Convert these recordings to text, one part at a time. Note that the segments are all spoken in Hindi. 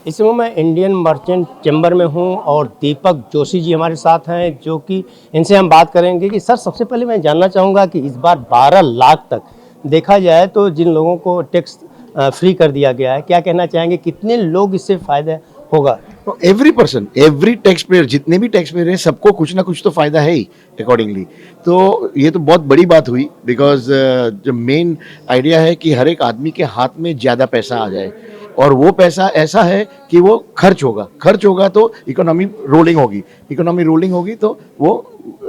इस समय मैं इंडियन मर्चेंट चैम्बर में हूं और दीपक जोशी जी हमारे साथ हैं, जो कि इनसे हम बात करेंगे कि सर सबसे पहले मैं जानना चाहूँगा कि इस बार 12 लाख तक देखा जाए तो जिन लोगों को टैक्स फ्री कर दिया गया है, क्या कहना चाहेंगे, कितने लोग इससे फ़ायदा होगा? तो every person, every tax payer, जितने भी टैक्स पेयर हैं, सबको कुछ ना कुछ तो फायदा है ही अकॉर्डिंगली। तो ये तो बहुत बड़ी बात हुई, बिकॉज जो मेन आइडिया है कि हर एक आदमी के हाथ में ज़्यादा पैसा आ जाए, और वो पैसा ऐसा है कि वो खर्च होगा तो इकोनॉमी रोलिंग होगी, इकोनॉमी रोलिंग होगी तो वो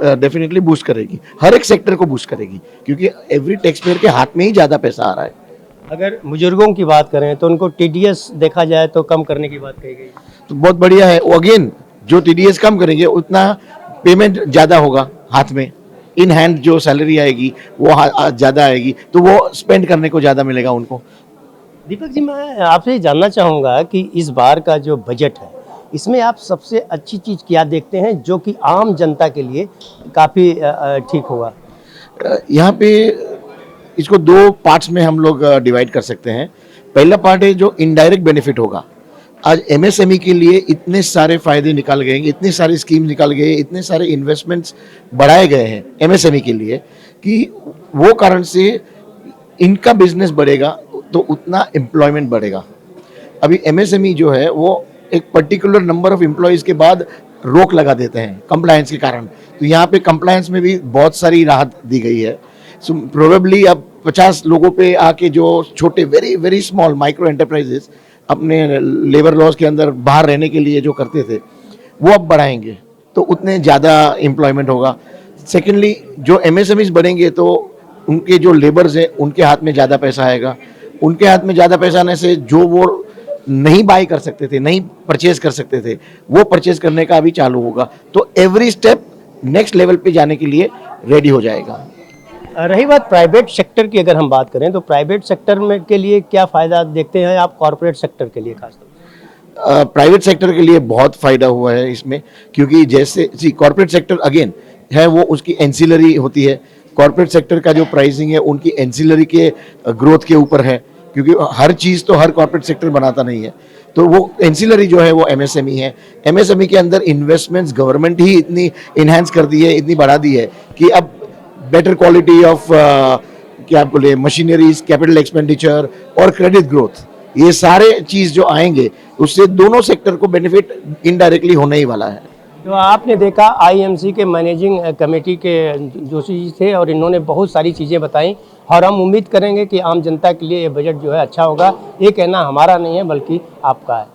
डेफिनेटली बूस्ट करेगी, हर एक सेक्टर को बूस्ट करेगी, क्योंकि एवरी टैक्स पेयर के हाथ में ही ज़्यादा पैसा आ रहा है। अगर बुजुर्गों की बात करें तो उनको टीडीएस देखा जाए तो कम करने की बात कही गई। तो बहुत बढ़िया है। अगेन, जो टीडीएस कम करेंगे उतना पेमेंट ज़्यादा होगा हाथ में, इन हैंड जो सैलरी आएगी वो ज़्यादा आएगी, तो वो स्पेंड करने को ज़्यादा मिलेगा उनको। दीपक जी, मैं आपसे ये जानना चाहूँगा कि इस बार का जो बजट है, इसमें आप सबसे अच्छी चीज़ क्या देखते हैं जो कि आम जनता के लिए काफ़ी ठीक होगा? यहाँ पे इसको दो पार्ट्स में हम लोग डिवाइड कर सकते हैं। पहला पार्ट है जो इनडायरेक्ट बेनिफिट होगा। आज एमएसएमई के लिए इतने सारे फायदे निकाल गए, इतने सारे स्कीम निकाल गए, इतने सारे इन्वेस्टमेंट्स बढ़ाए गए हैं एमएसएमई के लिए, कि वो कारण से इनका बिजनेस बढ़ेगा तो उतना एम्प्लॉयमेंट बढ़ेगा। अभी एमएसएमई जो है वो एक पर्टिकुलर नंबर ऑफ एम्प्लॉयज़ के बाद रोक लगा देते हैं कंप्लायंस के कारण, तो यहाँ पे कंप्लायंस में भी बहुत सारी राहत दी गई है। सो प्रोबेबली अब 50 लोगों पे आके जो छोटे very very small micro enterprises अपने लेबर लॉज के अंदर बाहर रहने के लिए जो करते थे वो अब बढ़ाएंगे, तो उतने ज़्यादा एम्प्लॉयमेंट होगा। सेकेंडली, जो एमएसएमईज बढ़ेंगे तो उनके जो लेबर्स हैं उनके हाथ में ज़्यादा पैसा आएगा। उनके हाथ में ज़्यादा पैसा आने से जो वो नहीं बाय कर सकते थे, नहीं परचेज कर सकते थे, वो परचेज करने का अभी चालू होगा। तो एवरी स्टेप नेक्स्ट लेवल पे जाने के लिए रेडी हो जाएगा। रही बात प्राइवेट सेक्टर की, अगर हम बात करें तो प्राइवेट सेक्टर में के लिए क्या फ़ायदा देखते हैं आप, कॉरपोरेट सेक्टर के लिए खासतौर? प्राइवेट सेक्टर के लिए बहुत फ़ायदा हुआ है इसमें, क्योंकि जैसे कॉर्पोरेट सेक्टर अगेन है वो उसकी एंसिलरी होती है। कॉर्पोरेट सेक्टर का जो प्राइसिंग है उनकी एंसिलरी के ग्रोथ के ऊपर है, क्योंकि हर चीज़ तो हर कॉर्पोरेट सेक्टर बनाता नहीं है, तो वो एंसिलरी जो है वो एमएसएमई है। एमएसएमई के अंदर इन्वेस्टमेंट्स गवर्नमेंट ही इतनी इन्हांस कर दी है, इतनी बढ़ा दी है कि अब बेटर क्वालिटी ऑफ क्या आप बोले मशीनरीज, कैपिटल एक्सपेंडिचर और क्रेडिट ग्रोथ, ये सारे चीज़ जो आएंगे उससे दोनों सेक्टर को बेनिफिट इनडायरेक्टली होने ही वाला है। तो आपने देखा आईएमसी के मैनेजिंग कमेटी के जोशी जी थे और इन्होंने बहुत सारी चीज़ें बताई, और हम उम्मीद करेंगे कि आम जनता के लिए ये बजट जो है अच्छा होगा। ये कहना हमारा नहीं है बल्कि आपका है।